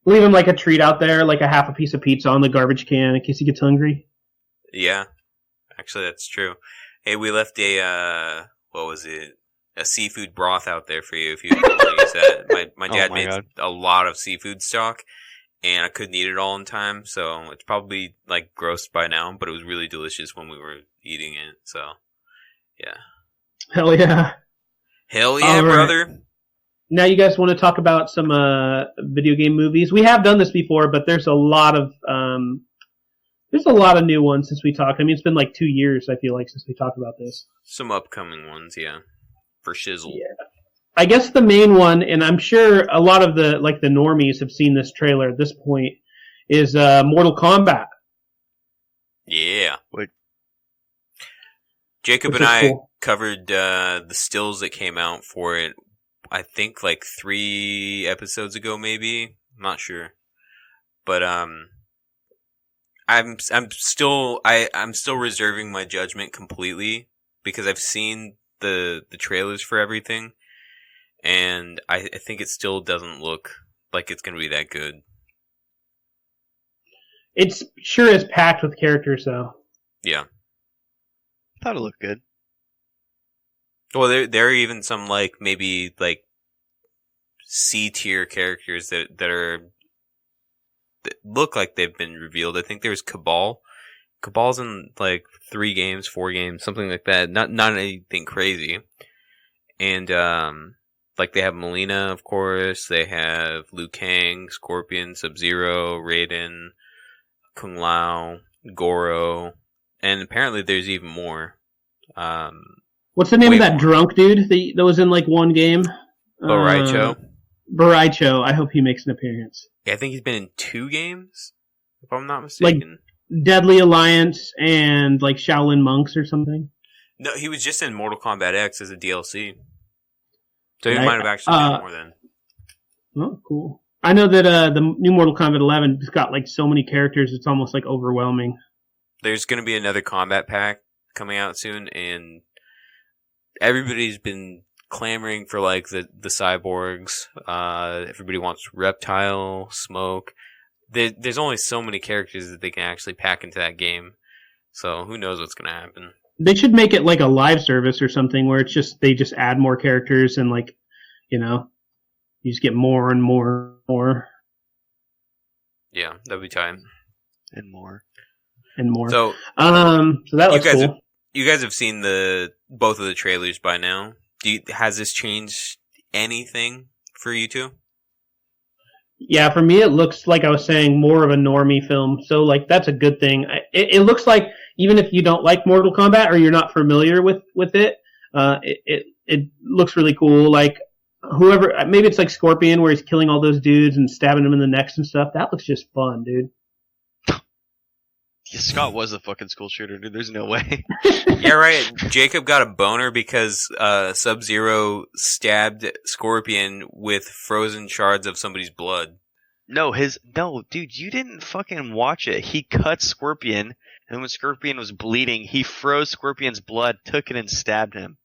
Leave him like a treat out there, like a half a piece of pizza on the garbage can in case he gets hungry. Yeah. Actually, that's true. Hey, we left a seafood broth out there for you if you want to use that. My dad made a lot of seafood stock, and I couldn't eat it all in time, so it's probably like gross by now, but it was really delicious when we were eating it, so yeah. Hell yeah. Hell yeah, brother. Now you guys want to talk about some video game movies? We have done this before, but there's a lot of new ones since we talked. I mean, it's been like 2 years, I feel like, since we talked about this. Some upcoming ones, yeah. For shizzle. Yeah. I guess the main one, and I'm sure a lot of the normies have seen this trailer at this point, is Mortal Kombat. Yeah. Jacob and I covered the stills that came out for it. I think like 3 episodes ago, maybe. I'm not sure, but I'm still reserving my judgment completely because I've seen the trailers for everything, and I think it still doesn't look like it's gonna be that good. It's sure is packed with characters, though. Yeah. Thought it looked good. Well, there are even some like maybe like C tier characters that look like they've been revealed. I think there's Cabal. Cabal's in like 3 games, 4 games, something like that. Not anything crazy. And like they have Melina, of course. They have Liu Kang, Scorpion, Sub-Zero, Raiden, Kung Lao, Goro, and apparently there's even more. What's the name of that more. drunk dude that was in like one game? Boraicho. Boraicho. I hope he makes an appearance. Yeah, I think he's been in 2 games, if I'm not mistaken. Like Deadly Alliance and like Shaolin Monks or something. No, he was just in Mortal Kombat X as a DLC. So he might have actually done more then. Oh, cool. I know that the new Mortal Kombat 11 has got like so many characters, it's almost like overwhelming. There's going to be another combat pack coming out soon, and everybody's been clamoring for like the cyborgs. Everybody wants Reptile, Smoke. There's only so many characters that they can actually pack into that game, so who knows what's going to happen. They should make it like a live service or something where it's just they just add more characters and like, you know, you just get more and more and more. Yeah, that'd be time. And more. And more. So that looks cool. You guys have seen both of the trailers by now. Has this changed anything for you two? Yeah, for me it looks like I was saying more of a normie film. So like that's a good thing. It looks like even if you don't like Mortal Kombat or you're not familiar with it, it looks really cool. Like whoever, maybe it's like Scorpion where he's killing all those dudes and stabbing them in the necks and stuff. That looks just fun, dude. Yeah, Scott was a fucking school shooter, dude. There's no way. Yeah, right. Jacob got a boner because Sub-Zero stabbed Scorpion with frozen shards of somebody's blood. No, dude, you didn't fucking watch it. He cut Scorpion, and when Scorpion was bleeding, he froze Scorpion's blood, took it, and stabbed him.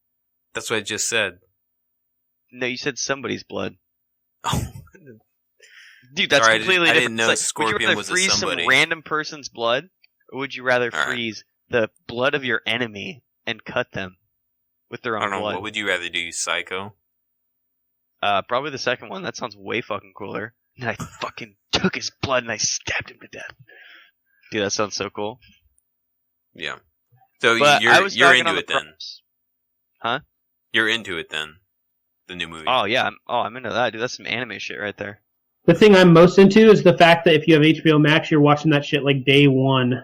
That's what I just said. No, you said somebody's blood. Oh, dude, that's sorry, completely I different. didn't know It's like, Scorpion would was you rather a freeze somebody. some random person's blood, or would you rather All right. freeze the blood of your enemy and cut them with their I own don't know. blood? What would you rather do, you psycho? Probably the second one. That sounds way fucking cooler. And I fucking took his blood and I stabbed him to death. Dude, that sounds so cool. Yeah. So But I was you're bagging into on it the then? props. Huh? You're into it then? The new movie? Oh yeah, I'm into that, dude. That's some anime shit right there. The thing I'm most into is the fact that if you have HBO Max, you're watching that shit like day one.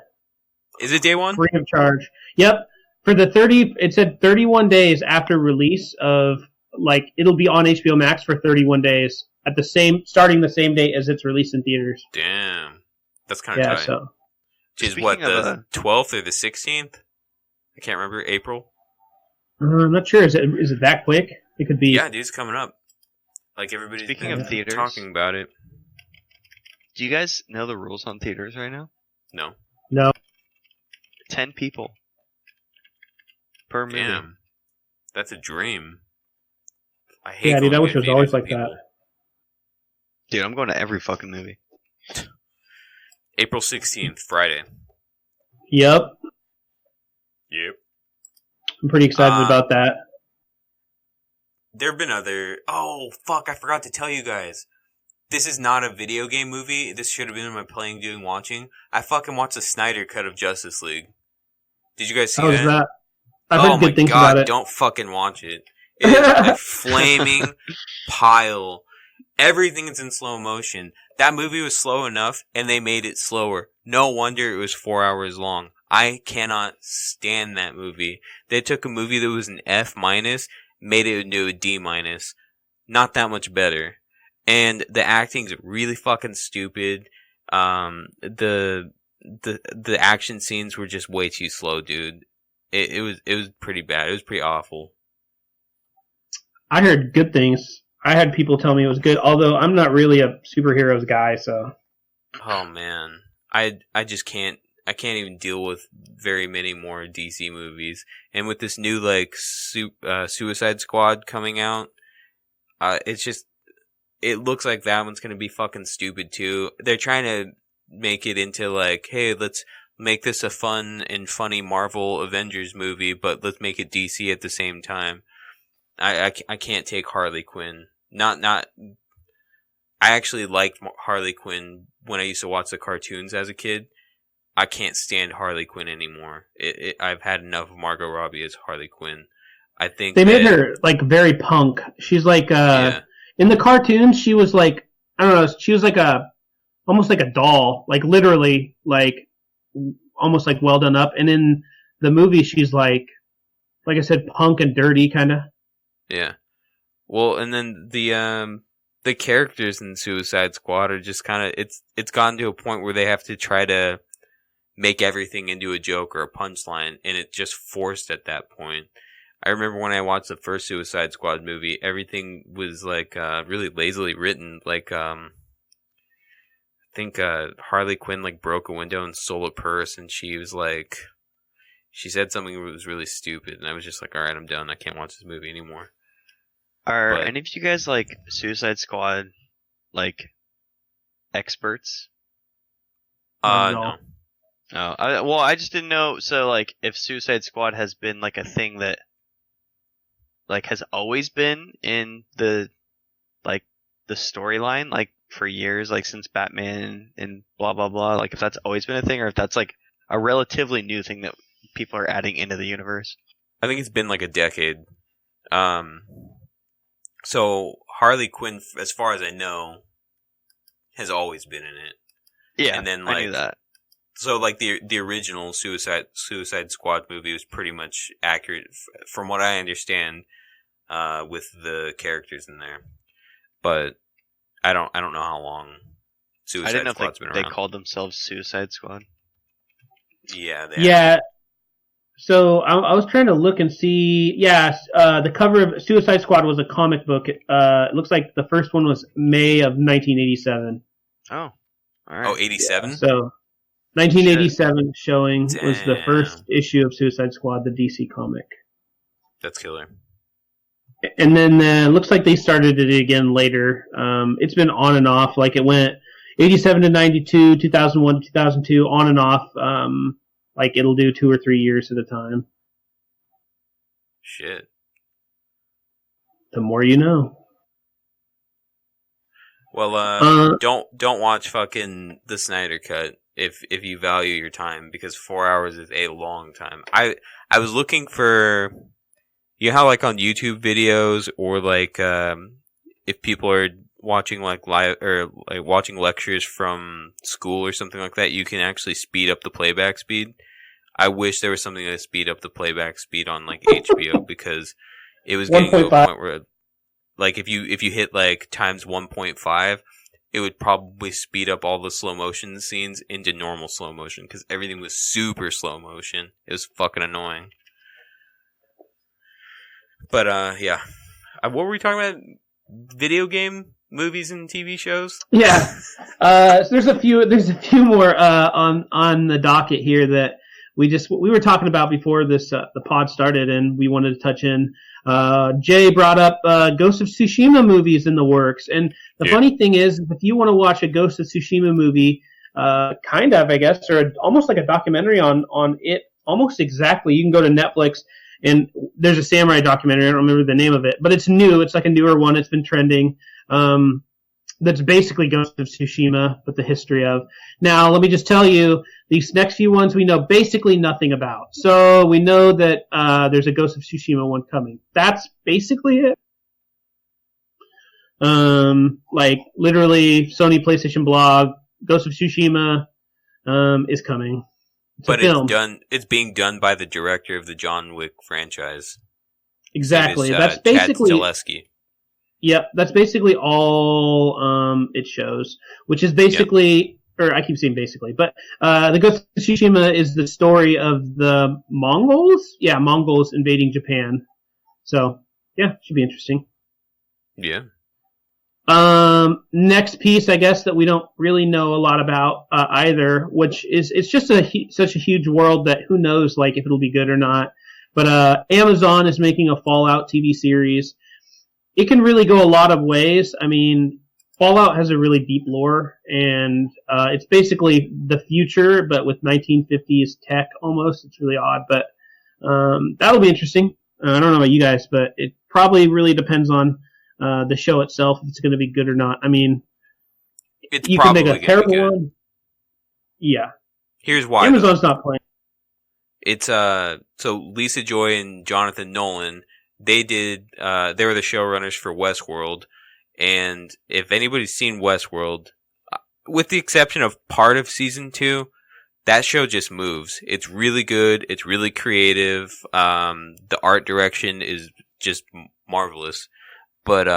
Is it day one? Free of charge. Yep. For the it said 31 days after release of, like, it'll be on HBO Max for 31 days at starting the same day as it's released in theaters. Damn. That's kind of Yeah, tight. so. Which is Speaking what, of, the 12th or the 16th? I can't remember. April? I'm not sure. Is it that quick? It could be. Yeah, dude, it's coming up. Like, everybody's Speaking of theaters, talking about it. do you guys know the rules on theaters right now? No. No. 10 people per movie. Damn. That's a dream. I hate Yeah, dude, I going wish to it was always theaters like with people. that. Dude, I'm going to every fucking movie. April 16th, Friday. Yep. Yep. I'm pretty excited about that. There have been other... Oh, fuck, I forgot to tell you guys. This is not a video game movie. This should have been in my playing, doing, watching. I fucking watched the Snyder cut of Justice League. Did you guys see How was that? that? I've heard good things about it. Don't fucking watch it. It is a flaming pile. Everything is in slow motion. That movie was slow enough, and they made it slower. No wonder it was 4 hours long. I cannot stand that movie. They took a movie that was an F-, made it into a D-. Not that much better. And the acting's really fucking stupid. The action scenes were just way too slow, dude. It was pretty bad. It was pretty awful. I heard good things. I had people tell me it was good, although I'm not really a superheroes guy, so. Oh man, I just can't. I can't even deal with very many more DC movies. And with this new Suicide Squad coming out, it's it looks like that one's gonna be fucking stupid too. They're trying to make it into like, hey, let's make this a fun and funny Marvel Avengers movie, but let's make it DC at the same time. I can't take Harley Quinn. I actually liked Harley Quinn when I used to watch the cartoons as a kid. I can't stand Harley Quinn anymore. I've had enough of Margot Robbie as Harley Quinn. I think they made her like very punk. She's like in the cartoons she was like, I don't know, she was like almost like a doll, like literally like almost like well done up. And in the movie she's like I said, punk and dirty kind of. Yeah. Well, and then the characters in Suicide Squad are just kind of it's gotten to a point where they have to try to make everything into a joke or a punchline, and it's just forced at that point. I remember when I watched the first Suicide Squad movie, everything was like really lazily written. Like I think Harley Quinn like broke a window and stole a purse, and she said something that was really stupid, and I was just like, all right, I'm done. I can't watch this movie anymore. Are any of you guys like Suicide Squad like experts? No. Oh, I just didn't know. So like, if Suicide Squad has been like a thing that like has always been in the storyline like for years, like since Batman and blah blah blah. Like if that's always been a thing, or if that's like a relatively new thing that people are adding into the universe. I think it's been like a decade. So Harley Quinn, as far as I know, has always been in it. Yeah, and then I knew that. So like the original Suicide Squad movie was pretty much accurate from what I understand, with the characters in there. But I don't know how long Suicide Squad's been around. They called themselves Suicide Squad. Yeah. Yeah. So I was trying to look and see. Yeah, the cover of Suicide Squad was a comic book. It looks like the first one was May of 1987. Oh, all right. Oh, 87? Yeah, so 1987 showing was the first issue of Suicide Squad, the DC comic. That's killer. And then it looks like they started it again later. It's been on and off. Like it went 87 to 92, 2001 to 2002, on and off. Like it'll do 2 or 3 years at a time. Shit. The more you know. Well, don't watch fucking the Snyder Cut if you value your time, because 4 hours is a long time. I was looking for, you know how like on YouTube videos or like if people are watching like live or like watching lectures from school or something like that, you can actually speed up the playback speed. I wish there was something to speed up the playback speed on like HBO, because it was getting to a point where like if you hit like times 1.5, it would probably speed up all the slow motion scenes into normal slow motion, because everything was super slow motion. It was fucking annoying. But yeah, what were we talking about? Video game movies and TV shows? Yeah. So there's a few more on the docket here that we were talking about before this the pod started, and we wanted to touch in. Jay brought up Ghost of Tsushima movies in the works, and the funny thing is, if you want to watch a Ghost of Tsushima movie, kind of, I guess, or almost like a documentary on it, almost exactly, you can go to Netflix, and there's a samurai documentary. I don't remember the name of it, but it's new. It's like a newer one. It's been trending. That's basically Ghost of Tsushima, but the history of. Now, let me just tell you, these next few ones we know basically nothing about. So we know that there's a Ghost of Tsushima one coming. That's basically it. Like literally, Sony PlayStation blog, Ghost of Tsushima is coming. But it's being done by the director of the John Wick franchise. Exactly. That's basically Chad Stahelski. Yep, that's basically all it shows, which is basically, or I keep saying basically, but the Ghost of Tsushima is the story of the Mongols? Yeah, Mongols invading Japan. So, yeah, should be interesting. Yeah. Next piece, I guess, that we don't really know a lot about either, which is, it's just such a huge world that who knows, like, if it'll be good or not. But Amazon is making a Fallout TV series. It can really go a lot of ways. I mean, Fallout has a really deep lore, and it's basically the future, but with 1950s tech almost. It's really odd, but that'll be interesting. I don't know about you guys, but it probably really depends on the show itself, if it's going to be good or not. I mean, It's you can probably make a gonna be terrible good. one. Yeah. Here's why. Amazon's not playing. It's so Lisa Joy and Jonathan Nolan, they did they were the showrunners for Westworld, and if anybody's seen Westworld, with the exception of part of season 2, that show just moves. It's really good. It's really creative. The art direction is just marvelous. But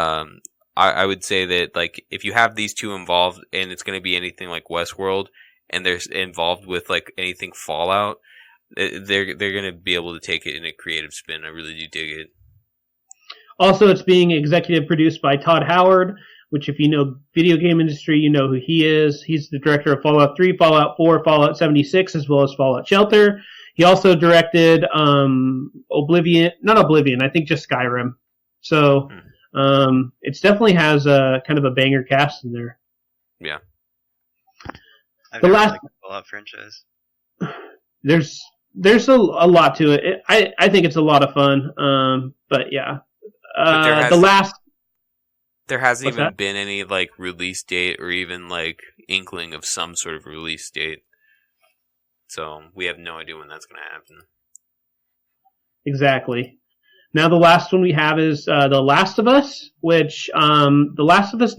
I would say that, like, if you have these two involved and it's going to be anything like Westworld, and they're involved with like anything Fallout, they're going to be able to take it in a creative spin. I really do dig it. Also, it's being executive produced by Todd Howard, which, if you know video game industry, you know who he is. He's the director of Fallout 3, Fallout 4, Fallout 76, as well as Fallout Shelter. He also directed not Oblivion, I think just Skyrim. So it definitely has a kind of a banger cast in there. Yeah. I've The never last- liked the Fallout franchise. There's a lot to it. I think it's a lot of fun. But yeah. But there hasn't What's even that? been any like release date or even like inkling of some sort of release date. So we have no idea when that's going to happen. Exactly. Now the last one we have is The Last of Us, which The Last of Us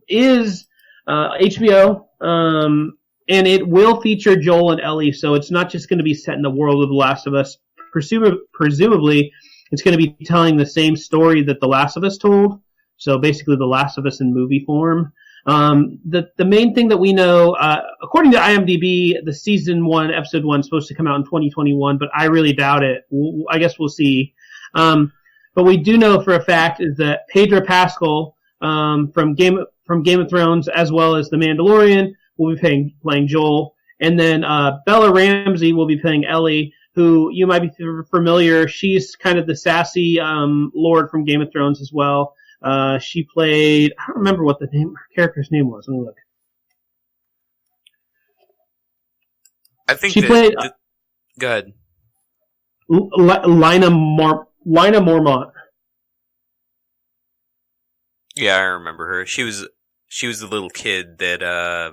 is HBO, and it will feature Joel and Ellie, so it's not just going to be set in the world of The Last of Us. Presumably, it's going to be telling the same story that The Last of Us told, so basically The Last of Us in movie form. The main thing that we know, according to IMDb, the season 1, episode 1 is supposed to come out in 2021, but I really doubt it. I guess we'll see. But we do know for a fact is that Pedro Pascal from Game of Thrones, as well as The Mandalorian, will be playing Joel, and then Bella Ramsey will be playing Ellie, who you might be familiar. She's kind of the sassy Lord from Game of Thrones as well. She played, I don't remember what her character's name was. Let me look. I think She played go ahead. Lina Mormont. Yeah, I remember her. She was the little kid that I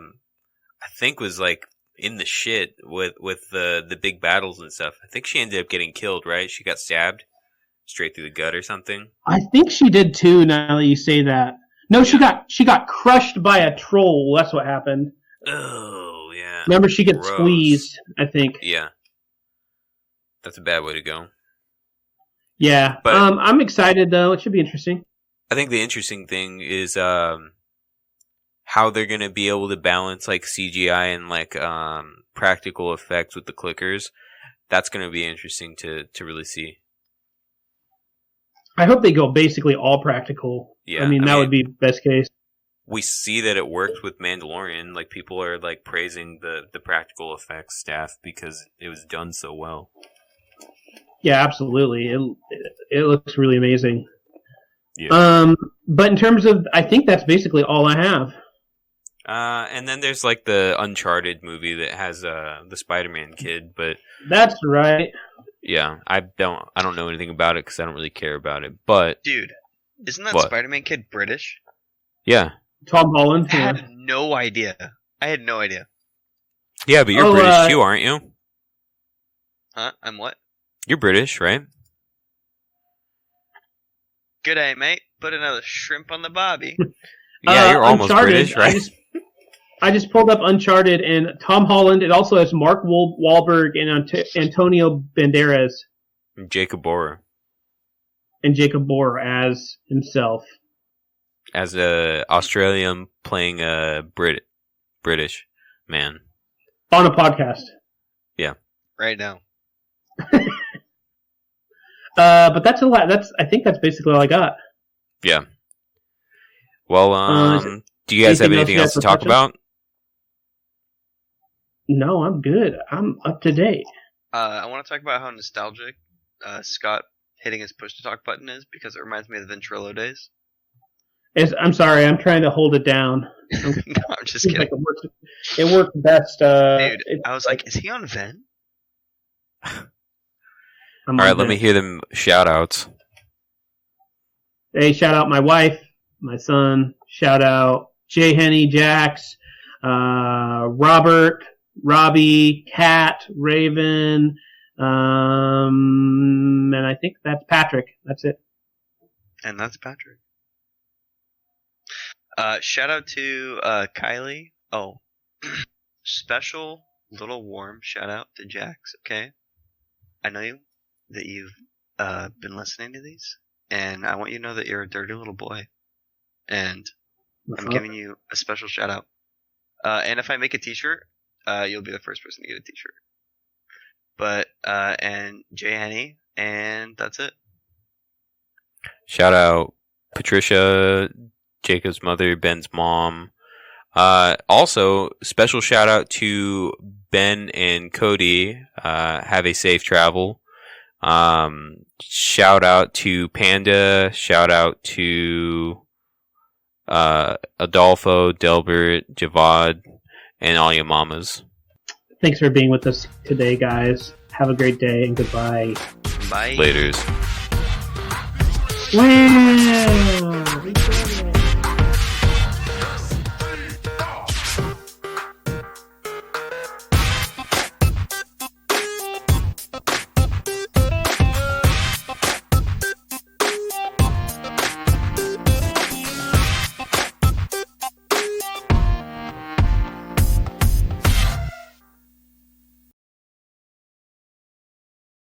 think was like in the shit with the big battles and stuff. I think she ended up getting killed, right? She got stabbed straight through the gut or something. I think she did too. Now that you say that, no, she got crushed by a troll. That's what happened. Oh yeah. Remember, she gets Gross. squeezed. I think. Yeah. That's a bad way to go. Yeah, But- I'm excited though. It should be interesting. I think the interesting thing is how they're gonna be able to balance like CGI and like practical effects with the clickers. That's gonna be interesting to really see. I hope they go basically all practical. Yeah, I mean that would be best case. We see that it worked with Mandalorian. Like people are like praising the practical effects staff because it was done so well. Yeah, absolutely. It looks really amazing. Yeah. But in terms of, I think that's basically all I have. And then there's like the Uncharted movie that has the Spider-Man kid, but That's right. yeah, I don't know anything about it because I don't really care about it. But Dude, isn't that What? Spider-Man kid British? yeah, Tom Holland. I Yeah. had no idea. but you're Oh, British too, aren't you? Huh? I'm what? You're British, right? Good day, mate. Put another shrimp on the barbie. Yeah, you're almost Uncharted, British, right? I just pulled up Uncharted, and Tom Holland. It also has Mark Wahlberg and Antonio Banderas Jacob Borah and Jacob Bohr as himself. as a Australian playing a British man. On a podcast. Right now. But that's a lot. I think that's basically all I got. Yeah. Well, do you guys have anything else to talk about? No, I'm good. I'm up to date. I want to talk about how nostalgic Scott hitting his push to talk button is because it reminds me of the Ventrilo days. I'm sorry, I'm trying to hold it down. No, I'm just kidding. Like it works best. Dude, I was like, is he on Vent? All right, let me hear them shout outs. Hey, shout out my wife, my son. Shout out Jay Henny, Jax, Robert, Robbie, Kat, Raven, and I think that's Patrick. That's it. And that's Patrick. Shout out to Kylie. Oh, special little warm shout out to Jax. Okay, I know that you've been listening to these, and I want you to know that you're a dirty little boy, and I'm giving you a special shout out. And if I make a T-shirt, you'll be the first person to get a T-shirt. But and Jay Henny, and that's it. Shout out Patricia, Jacob's mother, Ben's mom. Also, special shout out to Ben and Cody. Have a safe travel. Shout out to Panda. Shout out to Adolfo, Delbert, Javad, and all your mamas. Thanks for being with us today, guys. Have a great day and goodbye. Bye. Laters. Wow.